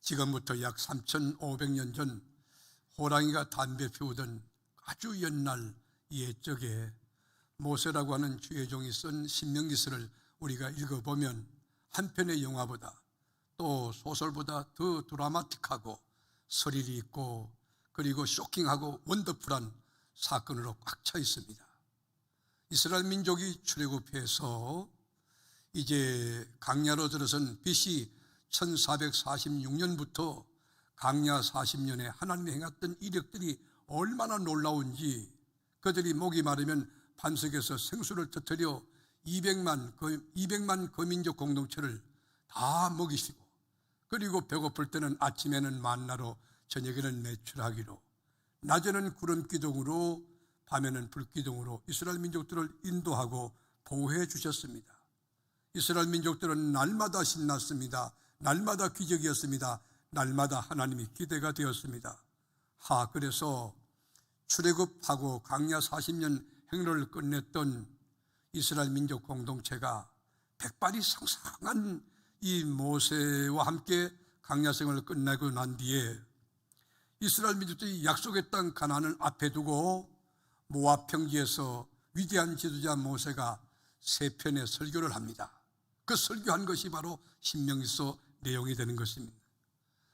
지금부터 약 3,500년 전 호랑이가 담배 피우던 아주 옛날 옛적에 모세라고 하는 주의 종이 쓴 신명기서를 우리가 읽어보면 한편의 영화보다 또 소설보다 더 드라마틱하고 스릴이 있고 그리고 쇼킹하고 원더풀한 사건으로 꽉 차 있습니다. 이스라엘 민족이 출애굽해서 이제 광야로 들어선 BC 1446년부터 광야 40년에 하나님이 행했던 이력들이 얼마나 놀라운지, 그들이 목이 마르면 반석에서 생수를 터뜨려 200만 거민족 공동체를 다 먹이시고, 그리고 배고플 때는 아침에는 만나로 저녁에는 매출하기로, 낮에는 구름 기둥으로 밤에는 불 기둥으로 이스라엘 민족들을 인도하고 보호해 주셨습니다. 이스라엘 민족들은 날마다 신났습니다. 날마다 기적이었습니다. 날마다 하나님이 기대가 되었습니다. 그래서 출애굽하고 광야 40년 행로를 끝냈던 이스라엘 민족 공동체가 백발이 상상한 이 모세와 함께 광야생을 끝내고 난 뒤에 이스라엘 민족들이 약속의 땅 가나안을 앞에 두고 모압 평지에서 위대한 지도자 모세가 세 편의 설교를 합니다. 그 설교한 것이 바로 신명기서 내용이 되는 것입니다.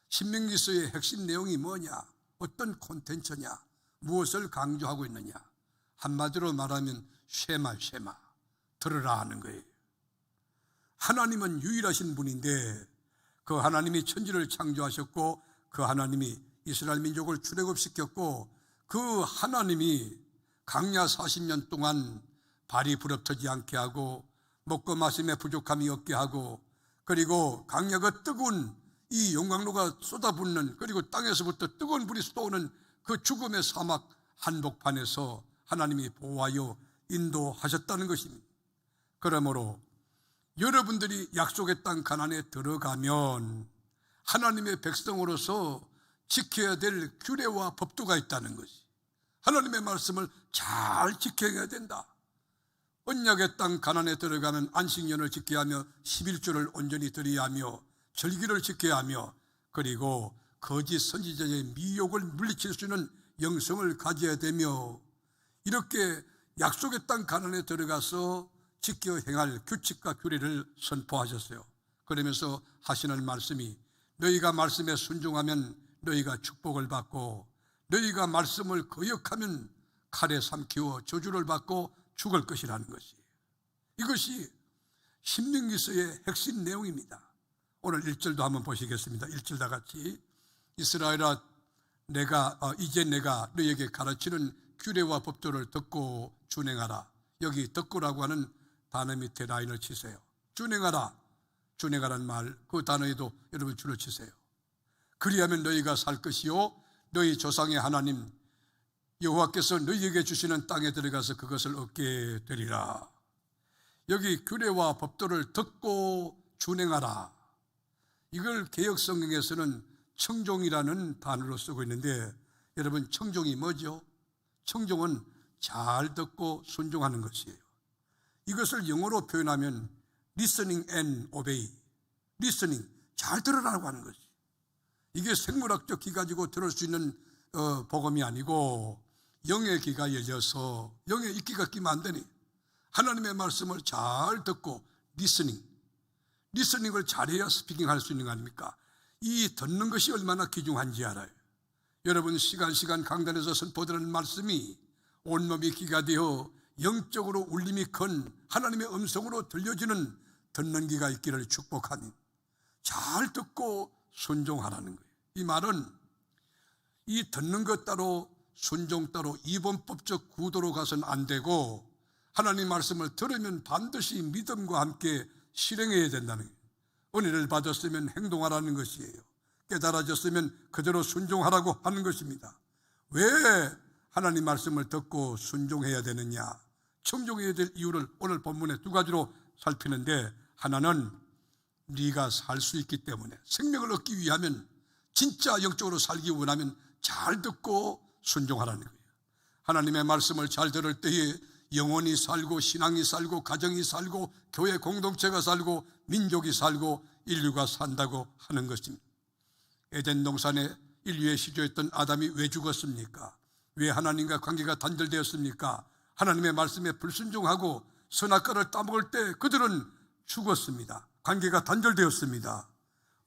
신명기서의 핵심 내용이 뭐냐? 어떤 콘텐츠냐? 무엇을 강조하고 있느냐? 한마디로 말하면 쉐마, 들으라 하는 거예요. 하나님은 유일하신 분인데 그 하나님이 천지를 창조하셨고 그 하나님이 이스라엘 민족을 출애굽시켰고 그 하나님이 광야 40년 동안 발이 부럽터지 않게 하고 먹고 마심에 부족함이 없게 하고, 그리고 광야가 뜨거운 이 용광로가 쏟아붓는, 그리고 땅에서부터 뜨거운 불이 쏟아오는 그 죽음의 사막 한복판에서 하나님이 보호하여 인도하셨다는 것입니다. 그러므로 여러분들이 약속의 땅 가나안에 들어가면 하나님의 백성으로서 지켜야 될 규례와 법도가 있다는 것이, 하나님의 말씀을 잘 지켜야 된다. 언약의 땅 가나안에 들어가면 안식년을 지켜야 하며 11조를 온전히 드려야 하며 절기를 지켜야 하며, 그리고 거짓 선지자의 미혹을 물리칠 수 있는 영성을 가져야 되며, 이렇게 약속의 땅 가나안에 들어가서 지켜 행할 규칙과 규례를 선포하셨어요. 그러면서 하시는 말씀이, 너희가 말씀에 순종하면 너희가 축복을 받고 너희가 말씀을 거역하면 칼에 삼키워 저주를 받고 죽을 것이라는 것이에요. 이것이 신명기서의 핵심 내용입니다. 오늘 1절도 한번 보시겠습니다. 1절 다 같이. 이스라엘아, 이제 내가 너희에게 가르치는 규례와 법도를 듣고 준행하라. 여기 듣고라고 하는 단어 밑에 라인을 치세요. 준행하라는 말, 그 단어에도 여러분 줄을 치세요. 그리하면 너희가 살 것이요 너희 조상의 하나님 여호와께서 너희에게 주시는 땅에 들어가서 그것을 얻게 되리라. 여기 규례와 법도를 듣고 준행하라. 이걸 개역 성경에서는 청종이라는 단어로 쓰고 있는데, 여러분 청종이 뭐죠? 청종은 잘 듣고 순종하는 것이에요. 이것을 영어로 표현하면 listening and obey. listening, 잘 들으라고 하는 것이. 이게 생물학적 귀 가지고 들을 수 있는 복음이 아니고 영의 귀가 열려서 영의 이끼가 끼면 안 되니 하나님의 말씀을 잘 듣고 리스닝을 잘해야 스피킹할 수 있는 거 아닙니까? 이 듣는 것이 얼마나 귀중한지 알아요. 여러분 시간 강단에서 선포되는 말씀이 온몸이 귀가 되어 영적으로 울림이 큰 하나님의 음성으로 들려지는 듣는 귀가 있기를 축복하니 잘 듣고 순종하라는 거예요. 이 말은 이 듣는 것 따로 순종 따로 이분법적 구도로 가서는 안 되고 하나님 말씀을 들으면 반드시 믿음과 함께 실행해야 된다는 거예요. 은혜를 받았으면 행동하라는 것이에요. 깨달아졌으면 그대로 순종하라고 하는 것입니다. 왜 하나님 말씀을 듣고 순종해야 되느냐? 청종해야 될 이유를 오늘 본문에 두 가지로 살피는데, 하나는 네가 살 수 있기 때문에, 생명을 얻기 위하면, 진짜 영적으로 살기 원하면 잘 듣고 순종하라는 거예요. 하나님의 말씀을 잘 들을 때에 영혼이 살고 신앙이 살고 가정이 살고 교회 공동체가 살고 민족이 살고 인류가 산다고 하는 것입니다. 에덴 동산에 인류의 시조였던 아담이 왜 죽었습니까? 왜 하나님과 관계가 단절되었습니까? 하나님의 말씀에 불순종하고 선악과를 따먹을 때 그들은 죽었습니다. 관계가 단절되었습니다.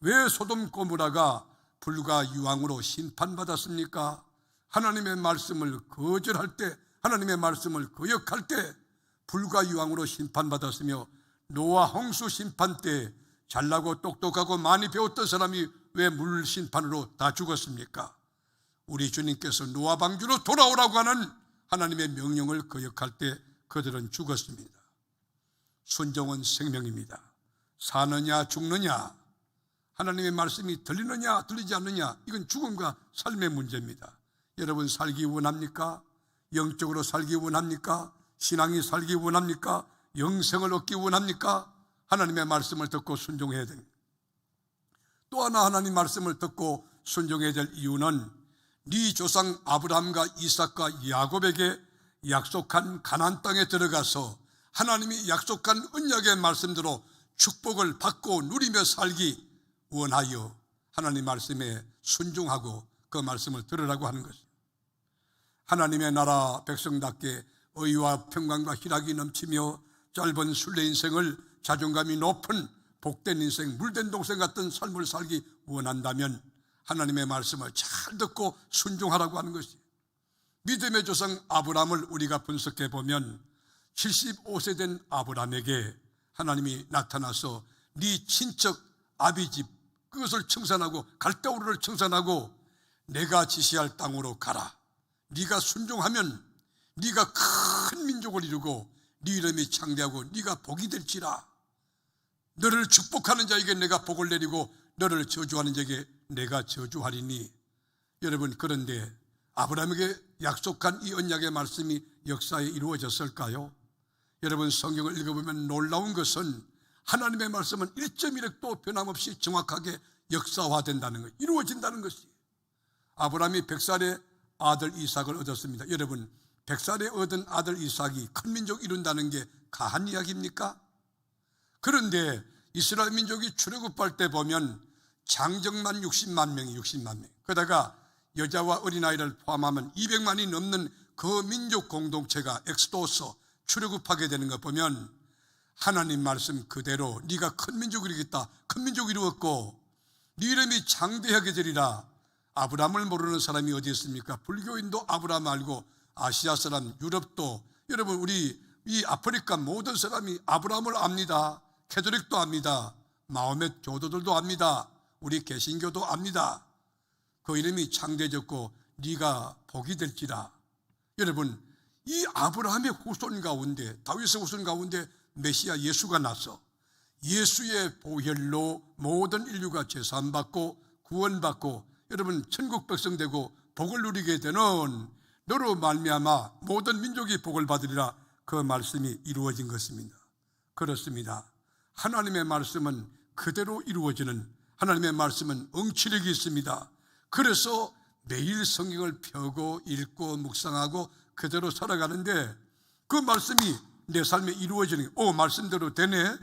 왜 소돔 고모라가 불과 유황으로 심판받았습니까? 하나님의 말씀을 거절할 때, 하나님의 말씀을 거역할 때 불과 유황으로 심판받았으며, 노아 홍수 심판 때 잘나고 똑똑하고 많이 배웠던 사람이 왜 물 심판으로 다 죽었습니까? 우리 주님께서 노아 방주로 돌아오라고 하는 하나님의 명령을 거역할 때 그들은 죽었습니다. 순종은 생명입니다. 사느냐 죽느냐, 하나님의 말씀이 들리느냐 들리지 않느냐, 이건 죽음과 삶의 문제입니다. 여러분 살기 원합니까? 영적으로 살기 원합니까? 신앙이 살기 원합니까? 영생을 얻기 원합니까? 하나님의 말씀을 듣고 순종해야 됩니다. 또 하나 하나님 말씀을 듣고 순종해야 될 이유는 네 조상 아브라함과 이삭과 야곱에게 약속한 가나안 땅에 들어가서 하나님이 약속한 언약의 말씀대로 축복을 받고 누리며 살기 원하여 하나님 말씀에 순종하고 그 말씀을 들으라고 하는 것입니다. 하나님의 나라 백성답게 의와 평강과 희락이 넘치며 짧은 순례 인생을 자존감이 높은 복된 인생, 물된 동생 같은 삶을 살기 원한다면 하나님의 말씀을 잘 듣고 순종하라고 하는 것이, 믿음의 조상 아브라함을 우리가 분석해 보면 75세 된 아브라함에게 하나님이 나타나서 네 친척 아비집 그것을 청산하고 갈대우르를 청산하고 내가 지시할 땅으로 가라. 네가 순종하면 네가 큰 민족을 이루고 네 이름이 창대하고 네가 복이 될지라. 너를 축복하는 자에게 내가 복을 내리고 너를 저주하는 자에게 내가 저주하리니. 여러분, 그런데 아브라함에게 약속한 이 언약의 말씀이 역사에 이루어졌을까요? 여러분, 성경을 읽어보면 놀라운 것은 하나님의 말씀은 1.1획도 변함없이 정확하게 역사화된다는 것, 이루어진다는 것이. 아브라함이 100살에 아들 이삭을 얻었습니다. 여러분, 100살에 얻은 아들 이삭이 큰 민족 이룬다는 게 가한 이야기입니까? 그런데 이스라엘 민족이 출애굽할 때 보면 장정만 60만 명이 60만 명, 그러다가 여자와 어린아이를 포함하면 200만이 넘는 그 민족 공동체가 엑스도스 출애굽하게 되는 것 보면 하나님 말씀 그대로 네가 큰 민족을 이루겠다, 큰 민족을 이루었고 네 이름이 장대하게 되리라. 아브라함을 모르는 사람이 어디 있습니까? 불교인도 아브라함 알고 아시아 사람, 유럽도, 여러분 우리 이 아프리카 모든 사람이 아브라함을 압니다. 캐톨릭도 압니다. 마호멧 교도들도 압니다. 우리 개신교도 압니다. 그 이름이 창대해졌고 네가 복이 될지라. 여러분, 이 아브라함의 후손 가운데, 다윗의 후손 가운데 메시아 예수가 나서 예수의 보혈로 모든 인류가 제사함받고 구원받고 여러분 천국 백성 되고 복을 누리게 되는 너로 말미암아 모든 민족이 복을 받으리라. 그 말씀이 이루어진 것입니다. 그렇습니다. 하나님의 말씀은 그대로 이루어지는, 하나님의 말씀은 응치력이 있습니다. 그래서 매일 성경을 펴고 읽고 묵상하고 그대로 살아가는데 그 말씀이 내 삶에 이루어지는, 말씀대로 되네,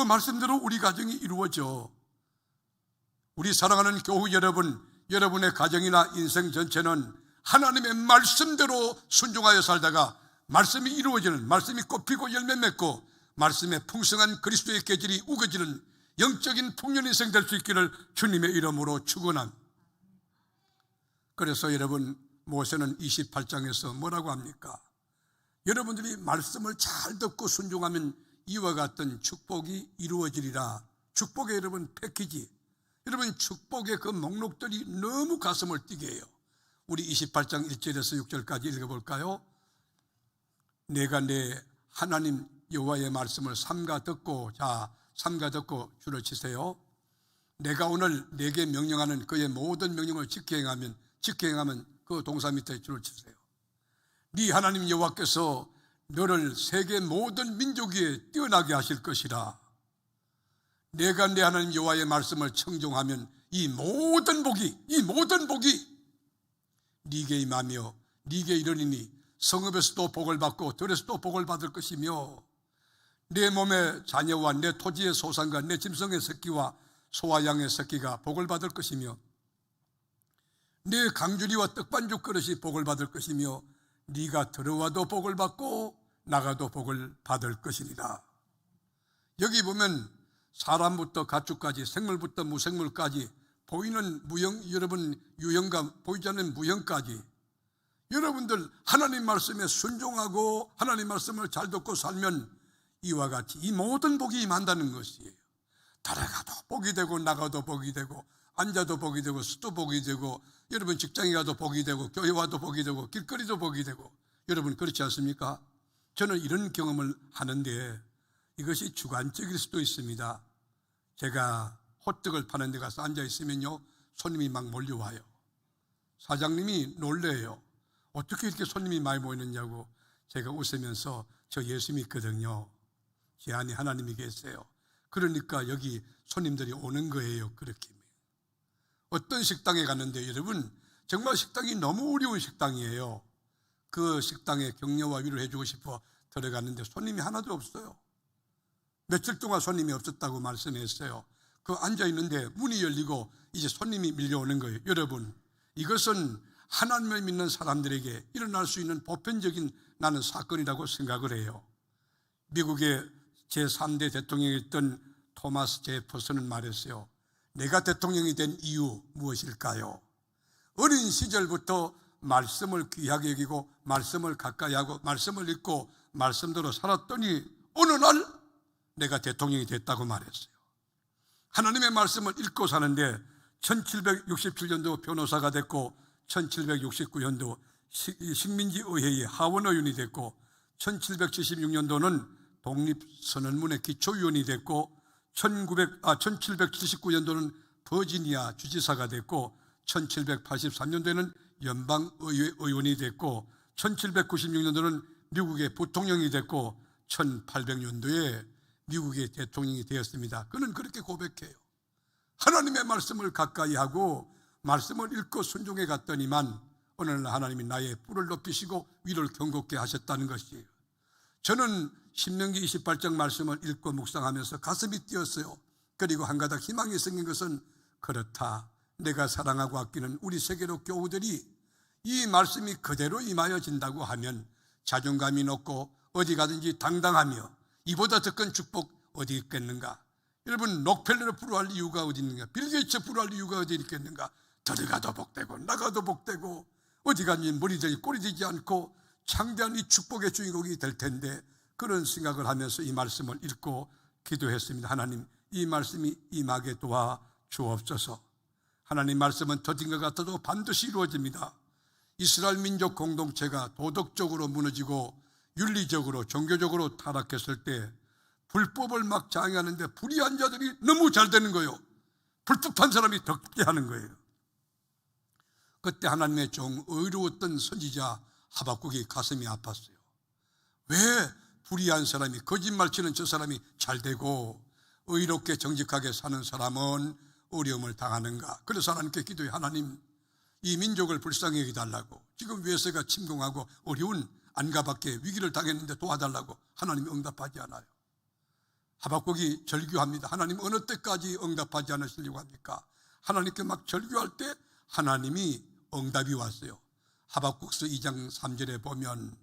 말씀대로 우리 가정이 이루어져. 우리 사랑하는 교우 여러분, 여러분의 가정이나 인생 전체는 하나님의 말씀대로 순종하여 살다가 말씀이 이루어지는, 말씀이 꽃피고 열매 맺고 말씀의 풍성한 그리스도의 계절이 우거지는 영적인 풍년 인생 될 수 있기를 주님의 이름으로 축원합니다. 그래서 여러분, 모세는 28장에서 뭐라고 합니까? 여러분들이 말씀을 잘 듣고 순종하면 이와 같은 축복이 이루어지리라. 축복의 여러분 패키지, 여러분 축복의 그 목록들이 너무 가슴을 뛰게 해요. 우리 28장 1절에서 6절까지 읽어볼까요? 내가 내 하나님 여호와의 말씀을 삼가 듣고, 자, 삼가 듣고 줄을 치세요. 내가 오늘 내게 명령하는 그의 모든 명령을 지켜 행하면 그 동사 밑에 줄을 치세요. 네 하나님 여호와께서 너를 세계 모든 민족 위에 뛰어나게 하실 것이라. 내가 내 하나님 여호와의 말씀을 청종하면 이 모든 복이 네게 임하며 네게 이르리니 성읍에서도 복을 받고 들에서도 복을 받을 것이며 내 몸의 자녀와 내 토지의 소산과 내 짐승의 새끼와 소와 양의 새끼가 복을 받을 것이며 내 강주리와 떡반죽 그릇이 복을 받을 것이며 네가 들어와도 복을 받고 나가도 복을 받을 것이니라. 여기 보면 사람부터 가축까지, 생물부터 무생물까지, 보이는 무형, 여러분 유형과 보이지 않는 무형까지, 여러분들 하나님 말씀에 순종하고 하나님 말씀을 잘 듣고 살면 이와 같이 이 모든 복이 임한다는 것이에요. 들어가도 복이 되고 나가도 복이 되고, 앉아도 복이 되고, 서도 복이 되고, 여러분 직장에 가도 복이 되고, 교회 와도 복이 되고, 길거리도 복이 되고. 여러분 그렇지 않습니까? 저는 이런 경험을 하는데 이것이 주관적일 수도 있습니다. 제가 호떡을 파는 데 가서 앉아 있으면요, 손님이 막 몰려와요. 사장님이 놀래요. 어떻게 이렇게 손님이 많이 모이느냐고. 제가 웃으면서 저 예수 믿거든요. 제 안에 하나님이 계세요. 그러니까 여기 손님들이 오는 거예요. 그렇게. 어떤 식당에 갔는데 여러분, 정말 식당이 너무 어려운 식당이에요. 그 식당에 격려와 위로를 해주고 싶어 들어갔는데 손님이 하나도 없어요. 며칠 동안 손님이 없었다고 말씀했어요. 그 앉아있는데 문이 열리고 이제 손님이 밀려오는 거예요. 여러분, 이것은 하나님을 믿는 사람들에게 일어날 수 있는 보편적인 나는 사건이라고 생각을 해요. 미국의 제3대 대통령이었던 토마스 제퍼슨은 말했어요. 내가 대통령이 된 이유 무엇일까요? 어린 시절부터 말씀을 귀하게 여기고 말씀을 가까이 하고 말씀을 읽고 말씀대로 살았더니 어느 날 내가 대통령이 됐다고 말했어요. 하나님의 말씀을 읽고 사는데 1767년도 변호사가 됐고 1769년도 식민지의회의 하원의원이 됐고 1776년도는 독립선언문의 기초위원이 됐고 1779년도는 버지니아 주지사가 됐고 1783년도에는 연방의회 의원이 됐고 1796년도는 미국의 부통령이 됐고 1800년도에 미국의 대통령이 되었습니다. 그는 그렇게 고백해요. 하나님의 말씀을 가까이 하고 말씀을 읽고 순종해 갔더니만 어느 날 하나님이 나의 뿔을 높이시고 위를 견고케 하셨다는 것이에요. 저는 신명기 28장 말씀을 읽고 묵상하면서 가슴이 뛰었어요. 그리고 한 가닥 희망이 생긴 것은 그렇다. 내가 사랑하고 아끼는 우리 세계로 교우들이 이 말씀이 그대로 임하여진다고 하면 자존감이 높고 어디 가든지 당당하며 이보다 더 큰 축복 어디 있겠는가? 여러분, 록펠러를 부러워할 이유가 어디 있는가? 빌 게이츠 부러워할 이유가 어디 있겠는가? 들어가도 복되고 나가도 복되고 어디 가든지 머리 되지 꼬리 되지 않고 창대한 이 축복의 주인공이 될 텐데, 그런 생각을 하면서 이 말씀을 읽고 기도했습니다. 하나님, 이 말씀이 임하게 도와 주옵소서. 하나님 말씀은 더딘 것 같아도 반드시 이루어집니다. 이스라엘 민족 공동체가 도덕적으로 무너지고 윤리적으로 종교적으로 타락했을 때 불법을 막 장애하는데 불의한 자들이 너무 잘 되는 거예요. 불법한 사람이 덕게 하는 거예요. 그때 하나님의 종 의로웠던 선지자 하박국이 가슴이 아팠어요. 왜 불의한 사람이, 거짓말 치는 저 사람이 잘 되고 의롭게 정직하게 사는 사람은 어려움을 당하는가? 그래서 하나님께 기도해. 하나님, 이 민족을 불쌍히 여기달라고. 지금 외세가 침공하고 어려운 안가밖에 위기를 당했는데 도와달라고. 하나님이 응답하지 않아요. 하박국이 절규합니다. 하나님, 어느 때까지 응답하지 않으시려고 합니까? 하나님께 막 절규할 때 하나님이 응답이 왔어요. 하박국서 2장 3절에 보면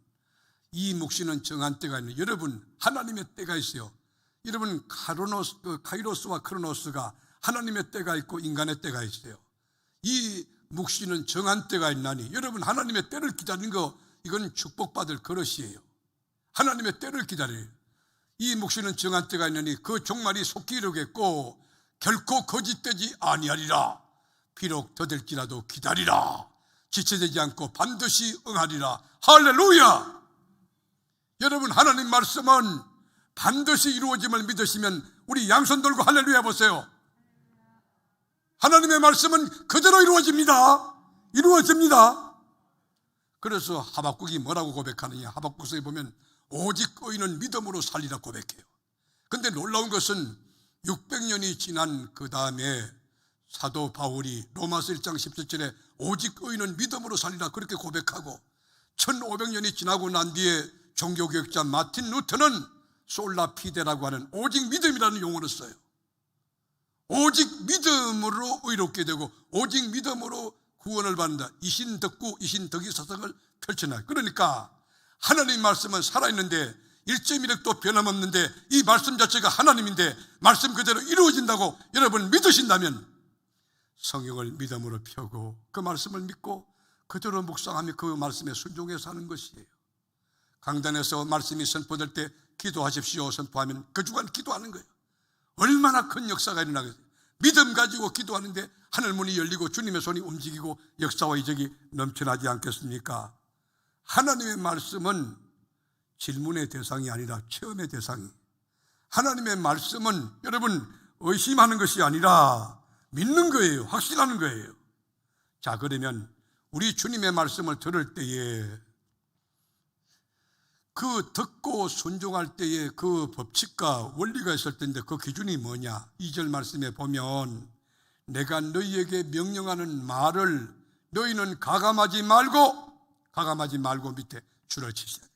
이 묵시는 정한 때가 있는, 여러분, 하나님의 때가 있어요. 여러분, 카이로스와 크로노스가 하나님의 때가 있고 인간의 때가 있어요. 이 묵시는 정한 때가 있나니, 여러분, 하나님의 때를 기다리는 거, 이건 축복받을 그릇이에요. 하나님의 때를 기다려요. 이 묵시는 정한 때가 있나니 그 종말이 속히 이루겠고 결코 거짓되지 아니하리라. 비록 더딜지라도 기다리라. 지체되지 않고 반드시 응하리라. 할렐루야. 여러분, 하나님 말씀은 반드시 이루어짐을 믿으시면 우리 양손 들고 할렐루야 보세요. 하나님의 말씀은 그대로 이루어집니다. 이루어집니다. 그래서 하박국이 뭐라고 고백하느냐? 하박국서에 보면 오직 의인은 믿음으로 살리라 고백해요. 그런데 놀라운 것은 600년이 지난 그 다음에 사도 바울이 로마서 1장 17절에 오직 의인은 믿음으로 살리라 그렇게 고백하고, 1500년이 지나고 난 뒤에 종교개혁자 마틴 루터는 솔라 피데라고 하는 오직 믿음이라는 용어를 써요. 오직 믿음으로 의롭게 되고 오직 믿음으로 구원을 받는다. 이신덕구, 이신덕이 사상을 펼쳐놔요. 그러니까 하나님의 말씀은 살아있는데 1.1핵도 변함없는데 이 말씀 자체가 하나님인데 말씀 그대로 이루어진다고 여러분 믿으신다면 성경을 믿음으로 펴고 그 말씀을 믿고 그대로 묵상하며 그 말씀에 순종해서 사는 것이에요. 강단에서 말씀이 선포될 때 기도하십시오 선포하면 그 주간 기도하는 거예요. 얼마나 큰 역사가 일어나겠어요. 믿음 가지고 기도하는데 하늘문이 열리고 주님의 손이 움직이고 역사와 이적이 넘쳐나지 않겠습니까? 하나님의 말씀은 질문의 대상이 아니라 체험의 대상이, 하나님의 말씀은 여러분 의심하는 것이 아니라 믿는 거예요. 확신하는 거예요. 자, 그러면 우리 주님의 말씀을 들을 때에 그 듣고 순종할 때에 그 법칙과 원리가 있을 텐데 그 기준이 뭐냐? 2절 말씀에 보면 내가 너희에게 명령하는 말을 너희는 가감하지 말고 밑에 줄을 치셔야 돼요.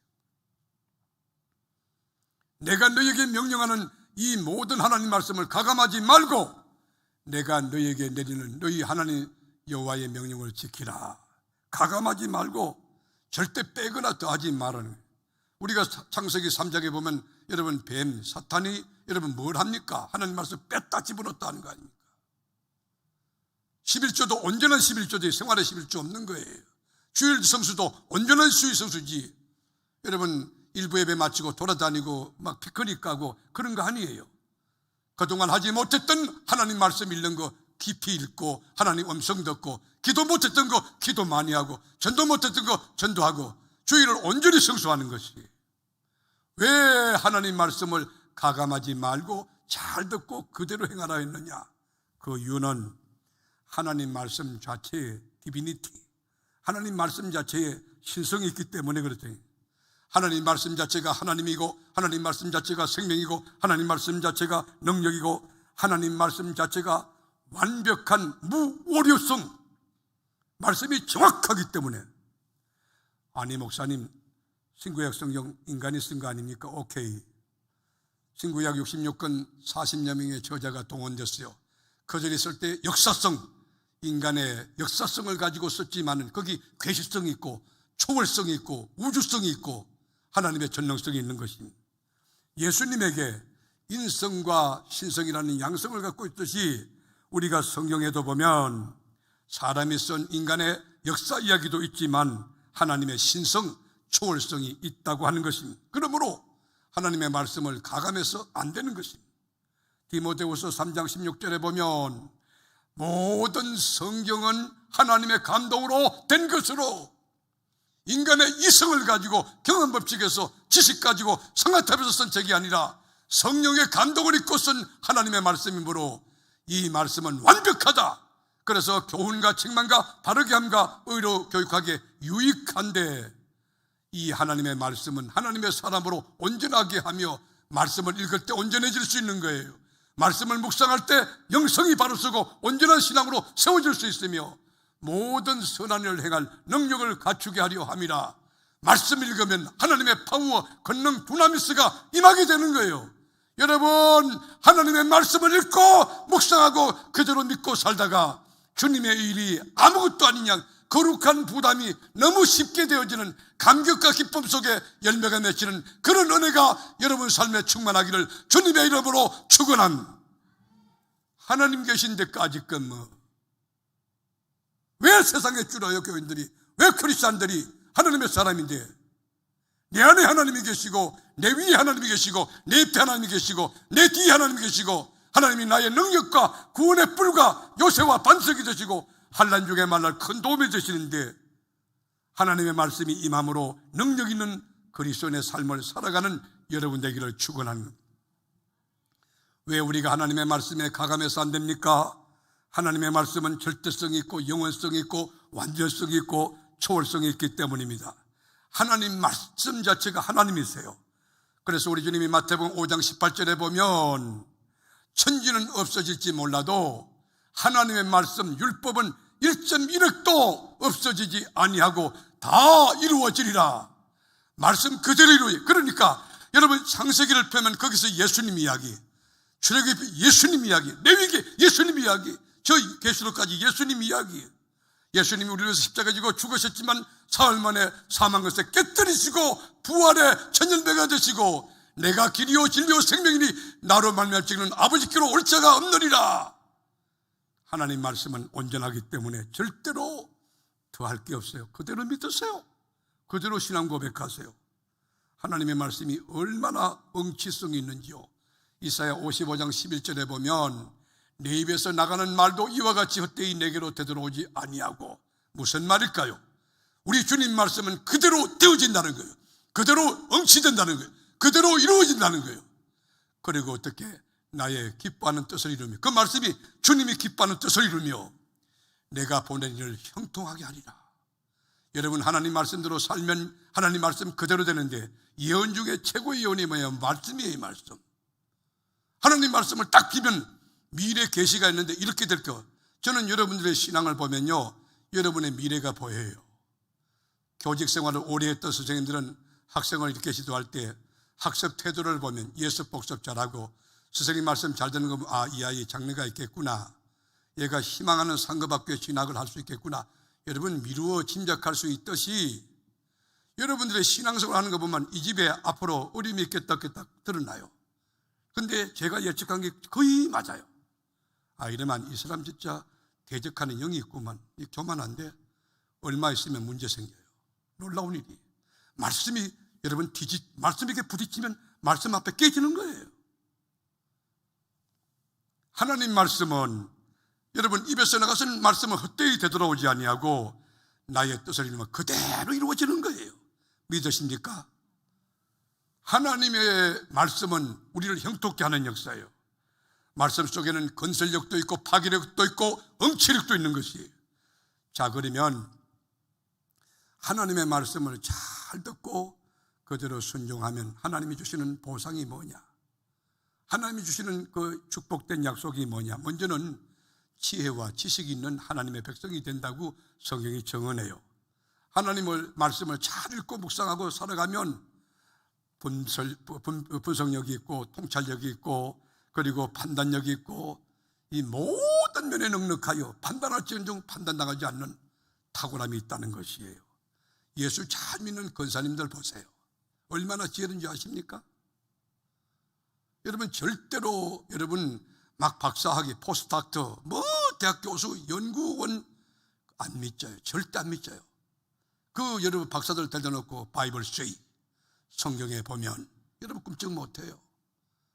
내가 너희에게 명령하는 이 모든 하나님 말씀을 가감하지 말고 내가 너희에게 내리는 너희 하나님 여호와의 명령을 지키라. 가감하지 말고 절대 빼거나 더하지 말라는 거예요. 우리가 창세기 3장에 보면 여러분 뱀, 사탄이 여러분 뭘 합니까? 하나님 말씀 뺐다 집어넣었다 하는 거 아닙니까? 11조도 온전한 11조지 생활의 11조 없는 거예요. 주일 성수도 온전한 주일 성수지 여러분 일부 예배 마치고 돌아다니고 막 피크닉 가고 그런 거 아니에요. 그동안 하지 못했던 하나님 말씀 읽는 거 깊이 읽고 하나님 음성 듣고 기도 못했던 거 기도 많이 하고 전도 못했던 거 전도하고 주일을 온전히 성수하는 것이 왜 하나님 말씀을 가감하지 말고 잘 듣고 그대로 행하라 했느냐? 그 이유는 하나님 말씀 자체의 디비니티, 하나님 말씀 자체의 신성이 있기 때문에 그렇죠. 하나님 말씀 자체가 하나님이고 하나님 말씀 자체가 생명이고 하나님 말씀 자체가 능력이고 하나님 말씀 자체가 완벽한 무오류성 말씀이 정확하기 때문에. 아니 목사님 신구약 성경 인간이 쓴 거 아닙니까? 오케이. 신구약 66권 40여 명의 저자가 동원됐어요. 그 절에 쓸 때 역사성, 인간의 역사성을 가지고 썼지만은 거기 괴시성이 있고 초월성이 있고 우주성이 있고 하나님의 전능성이 있는 것입니다. 예수님에게 인성과 신성이라는 양성을 갖고 있듯이 우리가 성경에도 보면 사람이 쓴 인간의 역사 이야기도 있지만 하나님의 신성, 초월성이 있다고 하는 것입니다. 그러므로 하나님의 말씀을 가감해서 안 되는 것입니다. 디모데후서 3장 16절에 보면 모든 성경은 하나님의 감동으로 된 것으로 인간의 이성을 가지고 경험 법칙에서 지식 가지고 성화탑에서 쓴 책이 아니라 성령의 감동을 입고 쓴 하나님의 말씀이므로 이 말씀은 완벽하다. 그래서 교훈과 책망과 바르게 함과 의로 교육하기에 유익한데 이 하나님의 말씀은 하나님의 사람으로 온전하게 하며 말씀을 읽을 때 온전해질 수 있는 거예요. 말씀을 묵상할 때 영성이 바로 서고 온전한 신앙으로 세워질 수 있으며 모든 선한 일을 행할 능력을 갖추게 하려 함이라. 말씀 읽으면 하나님의 파워, 권능, 두나미스가 임하게 되는 거예요. 여러분 하나님의 말씀을 읽고 묵상하고 그대로 믿고 살다가 주님의 일이 아무것도 아닌 양 거룩한 부담이 너무 쉽게 되어지는 감격과 기쁨 속에 열매가 맺히는 그런 은혜가 여러분 삶에 충만하기를 주님의 이름으로 축원합니다. 하나님 계신 데까지 왜 세상에 줄어요? 교인들이 왜 크리스찬들이 하나님의 사람인데 내 안에 하나님이 계시고 내 위에 하나님이 계시고 내 옆에 하나님이 계시고 내 뒤에 하나님이 계시고 하나님이 나의 능력과 구원의 뿔과 요새와 반석이 되시고 환난 중에 만날 큰 도움이 되시는데 하나님의 말씀이 임함으로 능력 있는 그리스도인의 삶을 살아가는 여러분 되기를 축원합니다. 왜 우리가 하나님의 말씀에 가감해서 안 됩니까? 하나님의 말씀은 절대성이 있고 영원성이 있고 완전성이 있고 초월성이 있기 때문입니다. 하나님 말씀 자체가 하나님이세요. 그래서 우리 주님이 마태복음 5장 18절에 보면 천지는 없어질지 몰라도 하나님의 말씀 율법은 1.1획도 없어지지 아니하고 다 이루어지리라. 말씀 그대로 이루어요. 그러니까 여러분 창세기를 펴면 거기서 예수님 이야기, 출애굽기 예수님 이야기, 레위기 예수님 이야기, 저 계시록까지 예수님 이야기. 예수님이 우리를 위해서 십자가 지고 죽으셨지만 사흘 만에 사망 것에 깨뜨리시고 부활의 천년배가 되시고 내가 길이요 진리요 생명이니 나로 말미암아 찍는 아버지께로 올 자가 없느니라. 하나님 말씀은 온전하기 때문에 절대로 더할 게 없어요. 그대로 믿으세요. 그대로 신앙 고백하세요. 하나님의 말씀이 얼마나 엉치성이 있는지요. 이사야 55장 11절에 보면 내 입에서 나가는 말도 이와 같이 헛되이 내게로 되돌아오지 아니하고, 무슨 말일까요? 우리 주님 말씀은 그대로 되어진다는 거예요. 그대로 엉치된다는 거예요. 그대로 이루어진다는 거예요. 그리고 어떻게 나의 기뻐하는 뜻을 이루며, 그 말씀이 주님이 기뻐하는 뜻을 이루며 내가 보낸 일을 형통하게 하리라. 여러분, 하나님 말씀대로 살면 하나님 말씀 그대로 되는데, 예언 중에 최고의 예언이 뭐예요? 말씀이에요. 말씀. 하나님 말씀을 딱 비면 미래 계시가 있는데 이렇게 될 거. 저는 여러분들의 신앙을 보면요, 여러분의 미래가 보여요. 교직 생활을 오래 했던 선생님들은 학생을 이렇게 지도할 때 학습 태도를 보면 예습 복습 잘하고 선생님 말씀 잘 듣는 거 보면, 아, 이 아이 장래가 있겠구나, 얘가 희망하는 상급학교에 진학을 할 수 있겠구나, 여러분 미루어 짐작할 수 있듯이 여러분들의 신앙생활 하는 거 보면 이 집에 앞으로 어림이 있겠다 드러나요. 근데 제가 예측한 게 거의 맞아요. 아, 이러면 이 사람 진짜 대적하는 영이 있구만, 교만한데 얼마 있으면 문제 생겨요. 놀라운 일이, 말씀이 여러분 말씀에 부딪히면 말씀 앞에 깨지는 거예요. 하나님 말씀은 여러분 입에서 나가서는 말씀은 헛되이 되돌아오지 아니하고 나의 뜻을 이루면 그대로 이루어지는 거예요. 믿으십니까? 하나님의 말씀은 우리를 형통케 하는 역사예요. 말씀 속에는 건설력도 있고 파괴력도 있고 엉치력도 있는 것이에요. 자, 그러면 하나님의 말씀을 잘 듣고 그대로 순종하면 하나님이 주시는 보상이 뭐냐? 하나님이 주시는 그 축복된 약속이 뭐냐? 먼저는 지혜와 지식이 있는 하나님의 백성이 된다고 성경이 증언해요. 하나님의 말씀을 잘 읽고 묵상하고 살아가면 분석력이 있고 통찰력이 있고 그리고 판단력이 있고 이 모든 면에 넉넉하여 판단할지언정 판단당하지 않는 탁월함이 있다는 것이에요. 예수 잘 믿는 권사님들 보세요. 얼마나 지혜로운지 아십니까? 여러분 절대로 여러분 막 박사학위, 포스닥터, 대학 교수, 연구원 안 믿져요. 절대 안 믿져요. 그 여러분 박사들 데려놓고 바이블 스테이 성경에 보면 여러분 끔찍 못해요.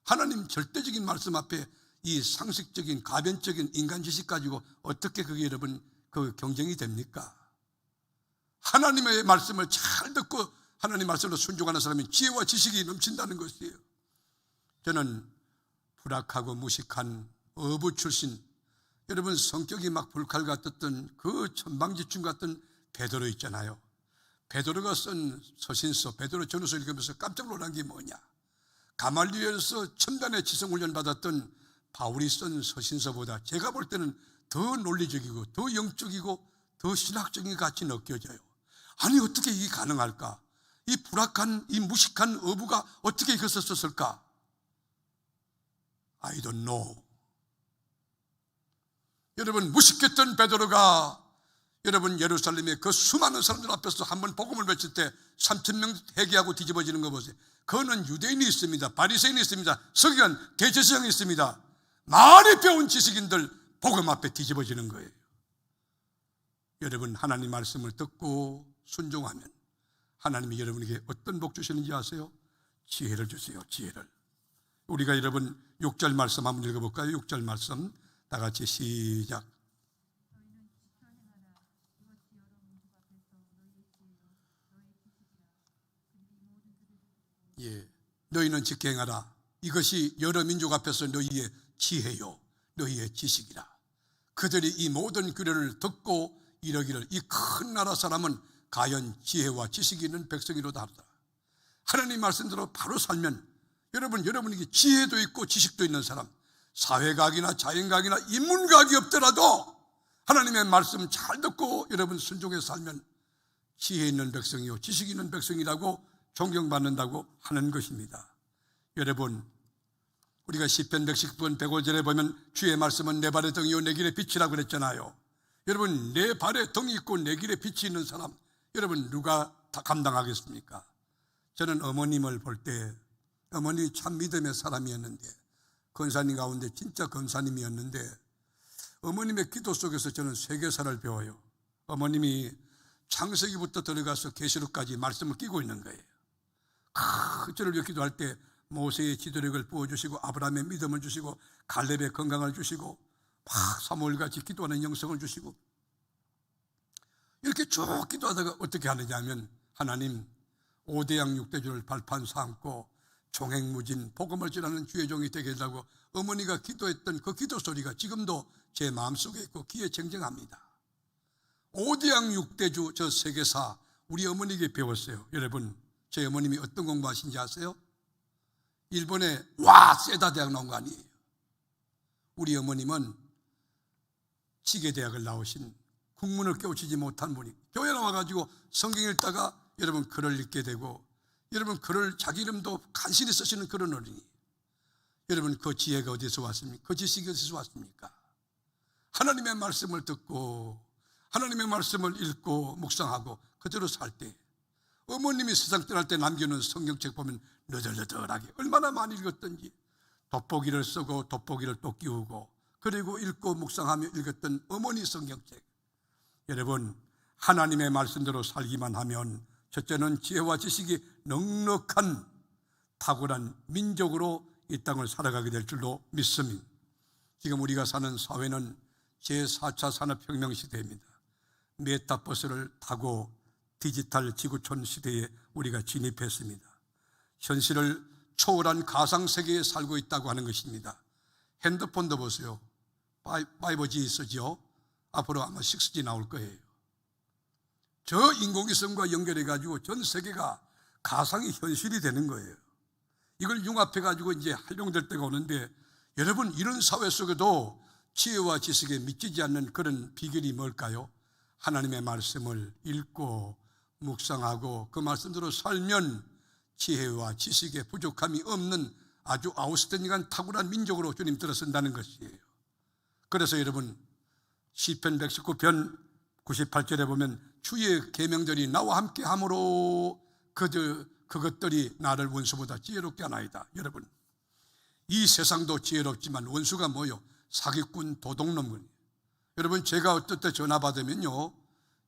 하나님 절대적인 말씀 앞에 이 상식적인 가변적인 인간 지식 가지고 어떻게 그게 여러분 그 경쟁이 됩니까? 하나님의 말씀을 잘 듣고 하나님 말씀으로 순종하는 사람이 지혜와 지식이 넘친다는 것이에요. 저는 불악하고 무식한 어부 출신, 여러분 성격이 막 불칼 같았던 그 천방지축 같은 베드로 있잖아요. 베드로가 쓴 서신서, 베드로 전후서 읽으면서 깜짝 놀란 게 뭐냐? 가말리엘에서 첨단의 지성훈련 받았던 바울이 쓴 서신서보다 제가 볼 때는 더 논리적이고 더 영적이고 더 신학적인 같이 느껴져요. 아니 어떻게 이게 가능할까? 이 불악한 이 무식한 어부가 어떻게 이것을 썼을까? I don't know. 여러분 무식했던 베드로가 여러분 예루살렘의 그 수많은 사람들 앞에서 한번 복음을 외칠 때 3,000명 회개하고 뒤집어지는 거 보세요. 그거는 유대인이 있습니다. 바리새인이 있습니다. 서기관, 대제사장이 있습니다. 많이 배운 지식인들 복음 앞에 뒤집어지는 거예요. 여러분 하나님 말씀을 듣고 순종하면 하나님이 여러분에게 어떤 복 주시는지 아세요? 지혜를 주세요. 지혜를. 우리가 여러분 6절 말씀 한번 읽어볼까요? 6절 말씀 다 같이 시작. 예, 너희는 지켜 행하라. 이것이 여러 민족 앞에서 너희의 지혜요 너희의 지식이라. 그들이 이 모든 규례를 듣고 이러기를 이 큰 나라 사람은 과연 지혜와 지식이 있는 백성이로다 하더라. 하나님 말씀대로 바로 살면 여러분에게 지혜도 있고 지식도 있는 사람, 사회각이나 자연각이나 인문각이 없더라도 하나님의 말씀 잘 듣고 여러분 순종해서 살면 지혜 있는 백성이요 지식 있는 백성이라고 존경받는다고 하는 것입니다. 여러분 우리가 시편 119편 105절에 보면 주의 말씀은 내 발의 등이요 내 길의 빛이라고 그랬잖아요. 여러분, 내 발에 덩이 있고 내 길에 빛이 있는 사람, 여러분 누가 다 감당하겠습니까? 저는 어머님을 볼 때 어머니 참 믿음의 사람이었는데, 권사님 가운데 진짜 권사님이었는데, 어머님의 기도 속에서 저는 세계사를 배워요. 어머님이 창세기부터 들어가서 계시록까지 말씀을 끼고 있는 거예요. 저를 위해 기도할 때 모세의 지도력을 부어주시고, 아브라함의 믿음을 주시고, 갈렙의 건강을 주시고, 막 사무엘같이 기도하는 영성을 주시고, 이렇게 쭉 기도하다가 어떻게 하느냐 하면, 하나님 5대양 6대주를 발판 삼고 종횡무진 복음을 전하는 주의 종이 되게 해달라고 어머니가 기도했던 그 기도 소리가 지금도 제 마음속에 있고 귀에 쟁쟁합니다. 5대양 6대주 저 세계사 우리 어머니에게 배웠어요. 여러분, 제 어머님이 어떤 공부하신지 아세요? 일본의 세다 대학 나온 거 아니에요. 우리 어머님은 지게대학을 나오신, 국문을 깨우치지 못한 분이 교회 나와가지고 성경 읽다가 여러분 글을 읽게 되고, 여러분 글을 자기 이름도 간신히 쓰시는 그런 어린이. 여러분, 그 지혜가 어디서 왔습니까? 그 지식이 어디서 왔습니까? 하나님의 말씀을 듣고 하나님의 말씀을 읽고 묵상하고 그대로 살 때, 어머님이 세상 떠날 때 남겨놓은 성경책 보면 너덜너덜하게 얼마나 많이 읽었던지, 돋보기를 쓰고 돋보기를 또 끼우고 그리고 읽고 묵상하며 읽었던 어머니 성경책. 여러분, 하나님의 말씀대로 살기만 하면 첫째는 지혜와 지식이 넉넉한 탁월한 민족으로 이 땅을 살아가게 될 줄로 믿습니다. 지금 우리가 사는 사회는 제4차 산업혁명 시대입니다. 메타버스를 타고 디지털 지구촌 시대에 우리가 진입했습니다. 현실을 초월한 가상세계에 살고 있다고 하는 것입니다. 핸드폰도 보세요. 5G 쓰죠. 앞으로 아마 6G 나올 거예요. 저 인공위성과 연결해가지고 전 세계가 가상이 현실이 되는 거예요. 이걸 융합해가지고 이제 활용될 때가 오는데, 여러분, 이런 사회 속에도 지혜와 지식에 미치지 않는 그런 비결이 뭘까요? 하나님의 말씀을 읽고 묵상하고 그 말씀대로 살면 지혜와 지식에 부족함이 없는 아주 아웃스탠딩한 탁월한 민족으로 주님 들어선다는 것이에요. 그래서 여러분, 시편 119편 98절에 보면 주의 계명들이 나와 함께 함으로 그것들이 나를 원수보다 지혜롭게 하나이다. 여러분, 이 세상도 지혜롭지만 원수가 뭐요? 사기꾼, 도둑놈. 여러분, 제가 어떨 때 전화 받으면요,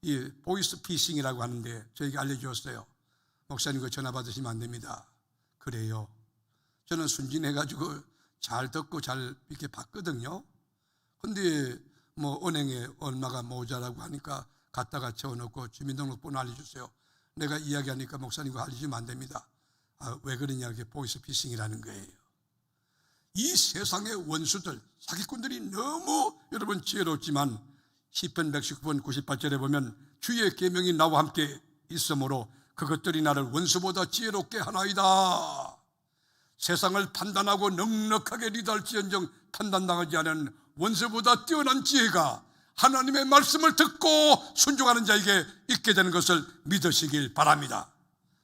이 보이스 피싱이라고 하는데 저에게 알려주었어요. 목사님, 그 전화 받으시면 안 됩니다. 그래요. 저는 순진해가지고 잘 듣고 잘 이렇게 받거든요. 근데 뭐 은행에 얼마가 모자라고 하니까 갖다가 채워놓고 주민등록번호 알려주세요. 내가 이야기하니까 목사님 그거 알려주면 안 됩니다. 왜 그러냐, 이게 보이스 피싱이라는 거예요. 이 세상의 원수들, 사기꾼들이 너무 여러분 지혜롭지만 시편 119편 98절에 보면 주의 계명이 나와 함께 있으므로 그것들이 나를 원수보다 지혜롭게 하나이다. 세상을 판단하고 넉넉하게 리드할지언정 판단당하지 않은 원수보다 뛰어난 지혜가 하나님의 말씀을 듣고 순종하는 자에게 있게 되는 것을 믿으시길 바랍니다.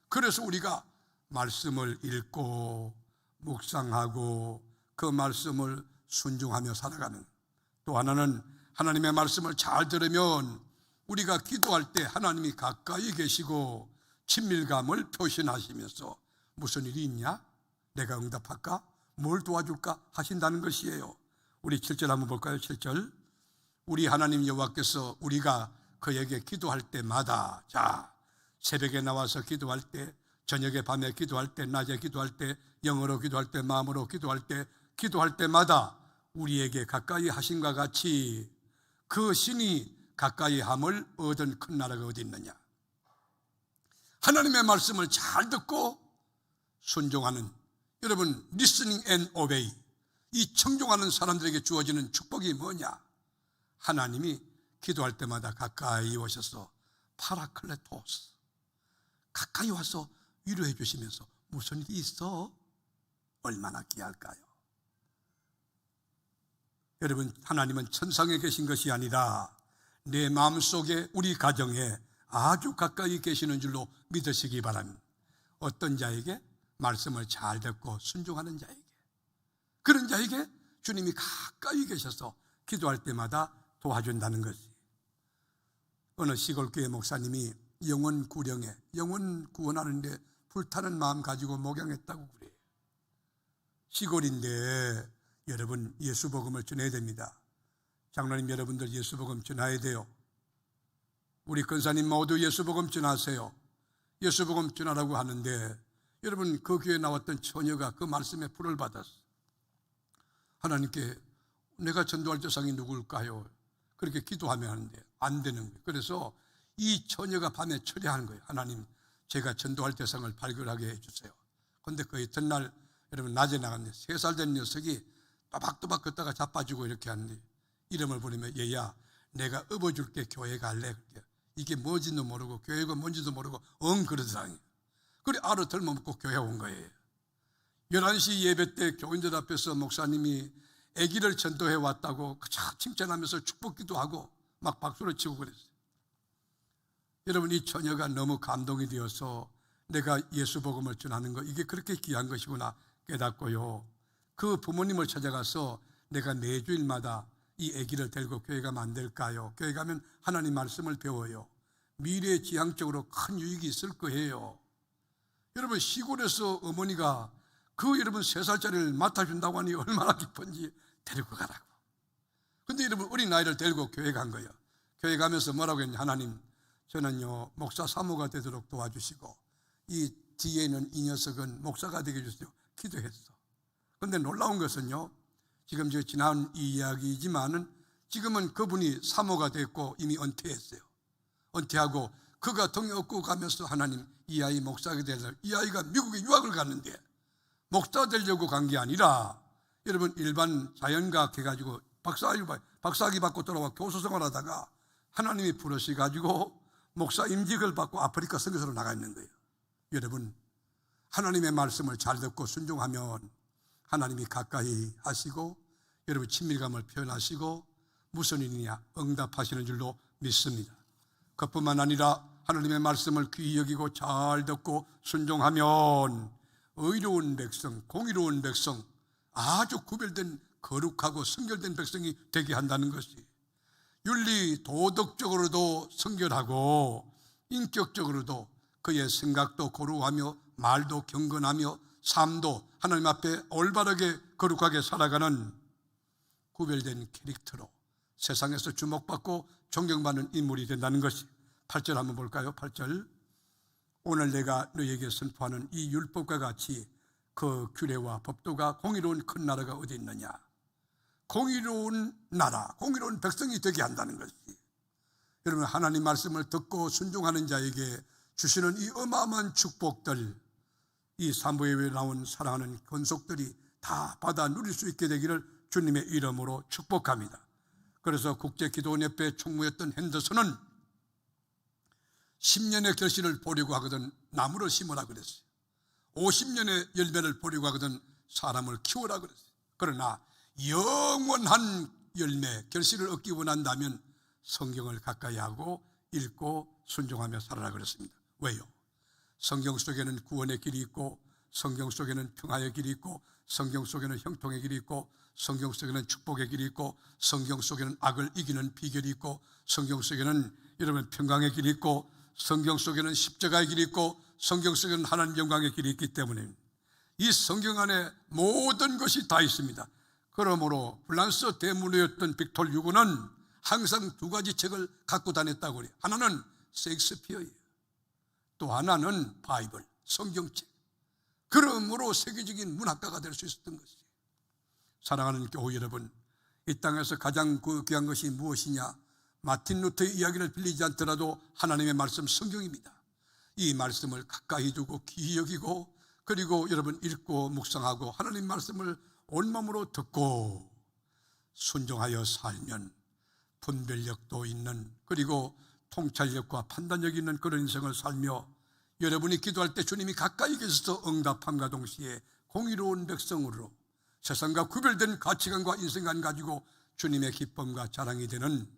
그래서 우리가 말씀을 읽고 묵상하고 그 말씀을 순종하며 살아가는, 또 하나는 하나님의 말씀을 잘 들으면 우리가 기도할 때 하나님이 가까이 계시고 친밀감을 표현하시면서 무슨 일이 있냐? 내가 응답할까? 뭘 도와줄까? 하신다는 것이에요. 우리 7절 한번 볼까요? 7절. 우리 하나님 여호와께서 우리가 그에게 기도할 때마다, 자, 새벽에 나와서 기도할 때, 저녁에 밤에 기도할 때, 낮에 기도할 때, 영어로 기도할 때, 마음으로 기도할 때, 기도할 때마다 우리에게 가까이 하심과 같이 그 신이 가까이 함을 얻은 큰 나라가 어디 있느냐? 하나님의 말씀을 잘 듣고 순종하는, 여러분, listening and obey, 이 청종하는 사람들에게 주어지는 축복이 뭐냐? 하나님이 기도할 때마다 가까이 오셔서 파라클레토스, 가까이 와서 위로해 주시면서 무슨 일이 있어? 얼마나 귀할까요? 여러분, 하나님은 천상에 계신 것이 아니라 내 마음속에, 우리 가정에 아주 가까이 계시는 줄로 믿으시기 바랍니다. 어떤 자에게? 말씀을 잘 듣고 순종하는 자에게. 그런 자에게 주님이 가까이 계셔서 기도할 때마다 도와준다는 것이. 어느 시골교회 목사님이 영혼 구령에 영혼 구원하는데 불타는 마음 가지고 목양했다고 그래요. 시골인데 여러분 예수 복음을 전해야 됩니다. 장로님 여러분들 예수 복음 전해야 돼요. 우리 권사님 모두 예수 복음 전하세요. 예수 복음 전하라고 하는데 여러분 그 교회에 나왔던 처녀가 그 말씀에 불을 받았어. 하나님께 내가 전도할 대상이 누굴까요? 그렇게 기도하면 하는데 안 되는 거예요. 그래서 이 처녀가 밤에 철회하는 거예요. 하나님 제가 전도할 대상을 발견하게 해주세요. 그런데 그 이튿날 여러분 낮에 나갔는데 3살 된 녀석이 또박또박 걷다가 자빠지고 이렇게 하는데 이름을 부르면 얘야 내가 업어줄게 교회 갈래. 이게 뭔지도 모르고 교회가 뭔지도 모르고 그러더라고요. 그래 알아 들먹고 교회 온 거예요. 11시 예배 때 교인들 앞에서 목사님이 아기를 전도해 왔다고 칭찬하면서 축복기도 하고 막 박수를 치고 그랬어요. 여러분 이 처녀가 너무 감동이 되어서 내가 예수 복음을 전하는 거 이게 그렇게 귀한 것이구나 깨닫고요. 그 부모님을 찾아가서 내가 매주일마다 이 아기를 데리고 교회 가면 안 될까요? 교회 가면 하나님 말씀을 배워요. 미래 지향적으로 큰 유익이 있을 거예요. 여러분 시골에서 어머니가 그 여러분 3살짜리를 맡아준다고 하니 얼마나 기쁜지 데리고 가라고. 근데 여러분 어린아이를 데리고 교회 간 거예요. 교회 가면서 뭐라고 했냐. 하나님 저는요 목사 사모가 되도록 도와주시고 이 뒤에 있는 이 녀석은 목사가 되게 해주세요. 기도했어. 그런데 놀라운 것은요 지금 저 지난 이 이야기지만은 지금은 그분이 사모가 됐고 이미 은퇴했어요. 은퇴하고 그가 동요 얻고 가면서 하나님 이 아이 목사가 되려고 이 아이가 미국에 유학을 갔는데 목사 되려고 간 게 아니라 여러분 일반 자연과학 해가지고 박사학위 받고 돌아와 교수 생활하다가 하나님이 부르셔가지고 목사 임직을 받고 아프리카 선교사로 나가 있는 거예요. 여러분 하나님의 말씀을 잘 듣고 순종하면 하나님이 가까이 하시고 여러분 친밀감을 표현하시고 무슨 일이냐 응답하시는 줄로 믿습니다. 그뿐만 아니라 하나님의 말씀을 귀히 여기고 잘 듣고 순종하면 의로운 백성, 공의로운 백성, 아주 구별된 거룩하고 성결된 백성이 되게 한다는 것이 윤리 도덕적으로도 성결하고 인격적으로도 그의 생각도 거룩하며 말도 경건하며 삶도 하나님 앞에 올바르게 거룩하게 살아가는 구별된 캐릭터로 세상에서 주목받고 존경받는 인물이 된다는 것이 8절 한번 볼까요? 8절 오늘 내가 너희에게 선포하는 이 율법과 같이 그 규례와 법도가 공의로운 큰 나라가 어디 있느냐. 공의로운 나라, 공의로운 백성이 되게 한다는 것이 여러분 하나님 말씀을 듣고 순종하는 자에게 주시는 이 어마어마한 축복들 이 산부예배에 나온 사랑하는 권속들이 다 받아 누릴 수 있게 되기를 주님의 이름으로 축복합니다. 그래서 국제기도원협회 총무였던 핸더슨은 10년의 결실을 보려고 하거든 나무를 심으라 그랬어요. 50년의 열매를 보려고 하거든 사람을 키우라 그랬어요. 그러나 영원한 열매, 결실을 얻기 원한다면 성경을 가까이 하고 읽고 순종하며 살아라 그랬습니다. 왜요? 성경 속에는 구원의 길이 있고 성경 속에는 평화의 길이 있고 성경 속에는 형통의 길이 있고 성경 속에는 축복의 길이 있고 성경 속에는 악을 이기는 비결이 있고 성경 속에는 여러분 평강의 길이 있고 성경 속에는 십자가의 길이 있고 성경 속에는 하나님 영광의 길이 있기 때문에 이 성경 안에 모든 것이 다 있습니다. 그러므로 프랑스 대문호였던 빅톨 유고는 항상 2가지 책을 갖고 다녔다고 그래요. 하나는 셰익스피어예요. 또 하나는 바이블, 성경책. 그러므로 세계적인 문학가가 될 수 있었던 것이에요. 사랑하는 교회 여러분, 이 땅에서 가장 귀한 것이 무엇이냐? 마틴 루터의 이야기를 빌리지 않더라도 하나님의 말씀 성경입니다. 이 말씀을 가까이 두고 귀히 여기고 그리고 여러분 읽고 묵상하고 하나님 말씀을 온몸으로 듣고 순종하여 살면 분별력도 있는 그리고 통찰력과 판단력이 있는 그런 인생을 살며 여러분이 기도할 때 주님이 가까이 계셔서 응답함과 동시에 공의로운 백성으로 세상과 구별된 가치관과 인생관 가지고 주님의 기쁨과 자랑이 되는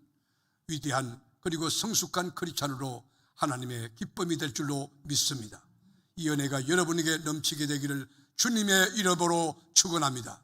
위대한 그리고 성숙한 크리스찬으로 하나님의 기쁨이 될 줄로 믿습니다. 이 은혜가 여러분에게 넘치게 되기를 주님의 이름으로 축원합니다.